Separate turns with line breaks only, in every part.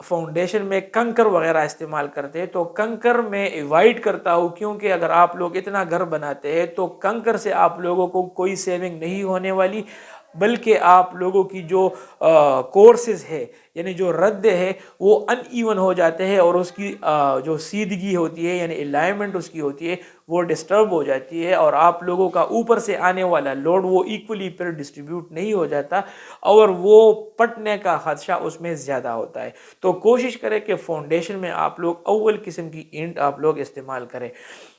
Foundation میں کنکر وغیرہ استعمال کرتے ہیں تو کنکر میں ایوائڈ کرتا ہوں، کیونکہ اگر آپ لوگ اتنا گھر بناتے ہیں تو کنکر سے آپ لوگوں کو کوئی سیونگ نہیں ہونے والی، بلکہ آپ لوگوں کی جو کورسز ہے یعنی جو رد ہے وہ ان ایون ہو جاتے ہیں، اور اس کی جو سیدھگی ہوتی ہے یعنی الائنمنٹ اس کی ہوتی ہے وہ ڈسٹرب ہو جاتی ہے، اور آپ لوگوں کا اوپر سے آنے والا لوڈ وہ ایکولی پھر ڈسٹریبیوٹ نہیں ہو جاتا، اور وہ پٹنے کا خدشہ اس میں زیادہ ہوتا ہے۔ تو کوشش کریں کہ فاؤنڈیشن میں آپ لوگ اول قسم کی اینٹ آپ لوگ استعمال کریں۔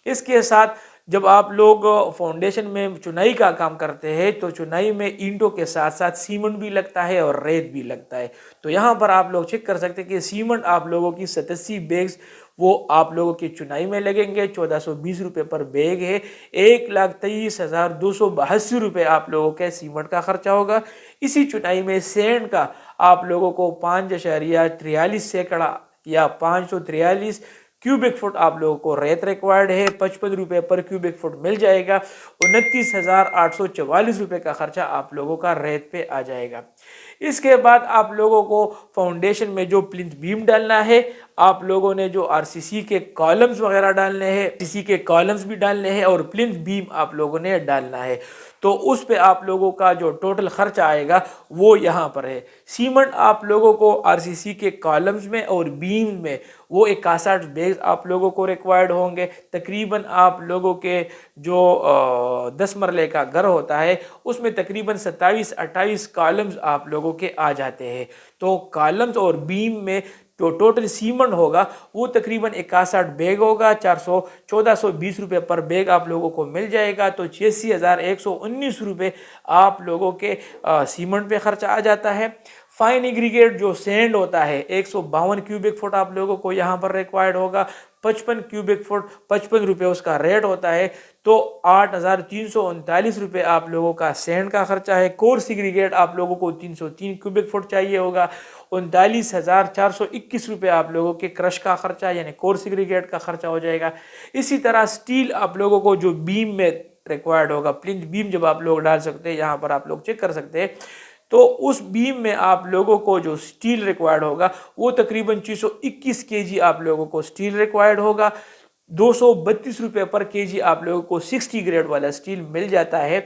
اس کے ساتھ جب آپ لوگ فاؤنڈیشن میں چنائی کا کام کرتے ہیں تو چنائی میں اینٹوں کے ساتھ ساتھ سیمنٹ بھی لگتا ہے اور ریت بھی لگتا ہے، تو یہاں پر آپ لوگ چیک کر سکتے ہیں کہ سیمنٹ آپ لوگوں کی 87 بیگز وہ آپ لوگوں کی چنائی میں لگیں گے، 1420 روپے پر بیگ ہے، 1,23,282 روپے آپ لوگوں کے سیمنٹ کا خرچہ ہوگا۔ اسی چنائی میں سینڈ کا آپ لوگوں کو 5.43 سیکڑا یا 543 کیوبک فٹ آپ لوگوں کو ریت ریکوائرڈ ہے، 55 روپے پر کیوبک فٹ مل جائے گا، 29,844 روپے کا خرچہ آپ لوگوں کا ریت پہ آ جائے گا۔ اس کے بعد آپ لوگوں کو فاؤنڈیشن میں جو پلنتھ بیم ڈالنا ہے، آپ لوگوں نے جو آر سی سی کے کالمز وغیرہ ڈالنے ہیں، سی سی کے کالمز بھی ڈالنے ہیں اور پلنتھ بیم آپ لوگوں نے ڈالنا ہے، تو اس پہ آپ لوگوں کا جو ٹوٹل خرچ آئے گا وہ یہاں پر ہے۔ سیمنٹ آپ لوگوں کو آر سی سی کے کالمز میں اور بیم میں وہ 61 بیگز آپ لوگوں کو ریکوائرڈ ہوں گے، تقریباً آپ لوگوں کے جو 10 مرلے کا گھر ہوتا ہے اس میں تقریباً 27-28 کالمز آپ لوگوں کے آ جاتے ہیں، تو کالمز اور بیم میں جو ٹوٹل سیمنٹ ہوگا وہ تقریباً 61 بیگ ہوگا، 1420 روپے پر بیگ آپ لوگوں کو مل جائے گا، تو 86,119 روپے آپ لوگوں کے سیمنٹ پہ خرچہ آ جاتا ہے۔ فائن ایگریگیٹ جو سینڈ ہوتا ہے 152 کیوبک فٹ آپ لوگوں کو یہاں پر ریکوائرڈ ہوگا، 55 کیوبک فٹ 55 روپے اس کا ریٹ ہوتا ہے، تو 8,339 روپے آپ لوگوں کا سینڈ کا خرچہ ہے۔ کورس ایگریگیٹ آپ لوگوں کو 303 کیوبک فٹ چاہیے ہوگا، 39,421 روپے آپ لوگوں کے کرش کا خرچہ یعنی کورس ایگریگیٹ کا خرچہ ہو جائے گا۔ اسی طرح سٹیل آپ لوگوں کو جو بیم میں ریکوائرڈ ہوگا، پلنتھ بیم جب آپ لوگ ڈال سکتے ہیں، یہاں پر آپ لوگ چیک کر سکتے ہیں، تو اس بیم میں آپ لوگوں کو جو سٹیل ریکوائرڈ ہوگا وہ تقریباً 621 کے جی آپ لوگوں کو سٹیل ریکوائرڈ ہوگا، 232 روپے پر کے جی آپ لوگوں کو 60 گریڈ والا سٹیل مل جاتا ہے،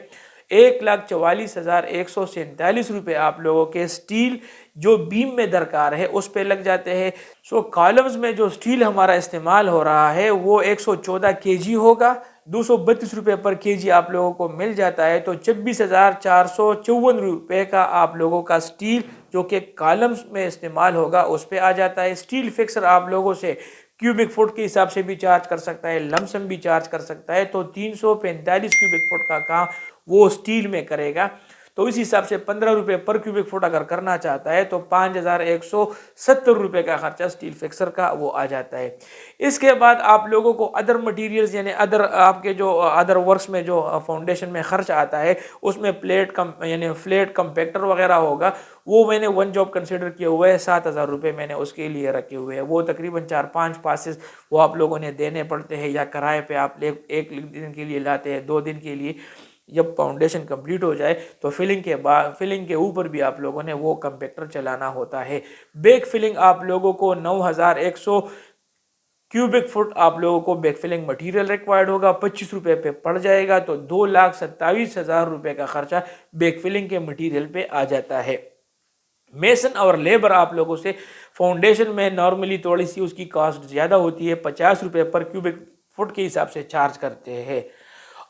1,44,147 روپے آپ لوگوں کے سٹیل جو بیم میں درکار ہے اس پہ لگ جاتے ہیں۔ سو کالمز میں جو سٹیل ہمارا استعمال ہو رہا ہے وہ 114 کے جی ہوگا، 232 روپے پر کے جی آپ لوگوں کو مل جاتا ہے، تو 26,454 روپے کا آپ لوگوں کا سٹیل جو کہ کالمز میں استعمال ہوگا اس پہ آ جاتا ہے۔ سٹیل فکسر آپ لوگوں سے کیوبک فٹ کے حساب سے بھی چارج کر سکتا ہے، لمسم بھی چارج کر سکتا ہے، تو 345 کیوبک فٹ کا کام وہ سٹیل میں کرے گا، تو اس حساب سے 15 روپے پر کیوبک فٹ اگر کرنا چاہتا ہے تو 5,170 روپے کا خرچہ سٹیل فکسر کا وہ آ جاتا ہے۔ اس کے بعد آپ لوگوں کو ادر مٹیریلز یعنی آپ کے جو ادر ورکس میں جو فاؤنڈیشن میں خرچ آتا ہے اس میں یعنی فلیٹ کمپیکٹر وغیرہ ہوگا، وہ میں نے ون جاب کنسیڈر کیا ہوا ہے، 7,000 روپے میں نے اس کے لیے رکھے ہوئے ہیں، وہ تقریباً 4-5 پاسز وہ آپ لوگوں نے دینے پڑتے ہیں، یا کرائے پہ آپ ایک دن کے لیے لاتے ہیں، 2 دن کے لیے۔ جب فاؤنڈیشن کمپلیٹ ہو جائے تو فلنگ کے اوپر بھی آپ لوگوں نے وہ کمپیکٹر چلانا ہوتا ہے۔ بیک فلنگ آپ لوگوں کو 9,100 کیوبک فٹ آپ لوگوں کو بیک فلنگ مٹیریل ریکوائرڈ ہوگا، 25 روپے پہ پڑ جائے گا، تو 2,27,000 روپے کا خرچہ بیک فلنگ کے مٹیریل پہ آ جاتا ہے۔ میسن اور لیبر آپ لوگوں سے فاؤنڈیشن میں نارملی تھوڑی سی اس کی کاسٹ زیادہ ہوتی ہے، 50 روپے پر کیوبک فٹ کے حساب سے چارج کرتے ہیں،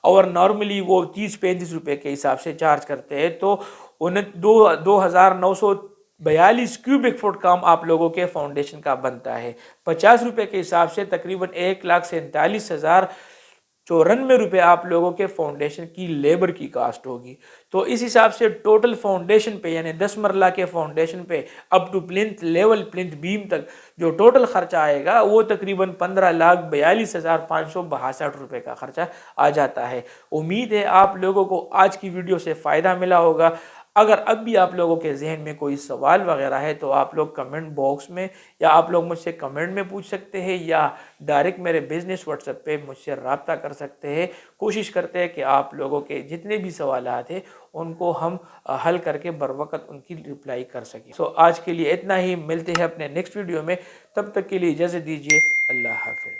اور نارملی وہ 30-35 روپے کے حساب سے چارج کرتے ہیں، تو 2,942 کیوبک فٹ کام آپ لوگوں کے فاؤنڈیشن کا بنتا ہے۔ 50 روپے کے حساب سے تقریباً 1,47,094 روپے آپ لوگوں کے فاؤنڈیشن کی لیبر کی کاسٹ ہوگی، تو اس حساب سے ٹوٹل فاؤنڈیشن پہ یعنی 10 مرلہ کے فاؤنڈیشن پہ اپ ٹو پلنتھ لیول پلنتھ بیم تک جو ٹوٹل خرچہ آئے گا وہ تقریباً 15,42,562 روپے کا خرچہ آ جاتا ہے۔ امید ہے آپ لوگوں کو آج کی ویڈیو سے فائدہ ملا ہوگا۔ اگر اب بھی آپ لوگوں کے ذہن میں کوئی سوال وغیرہ ہے تو آپ لوگ کمنٹ باکس میں یا آپ لوگ مجھ سے کمنٹ میں پوچھ سکتے ہیں یا ڈائریکٹ میرے بزنس واٹس ایپ پہ مجھ سے رابطہ کر سکتے ہیں۔ کوشش کرتے ہیں کہ آپ لوگوں کے جتنے بھی سوالات ہیں ان کو ہم حل کر کے بروقت ان کی رپلائی کر سکیں۔ آج کے لیے اتنا ہی، ملتے ہیں اپنے نیکسٹ ویڈیو میں، تب تک کے لیے اجازت دیجیے، اللہ حافظ۔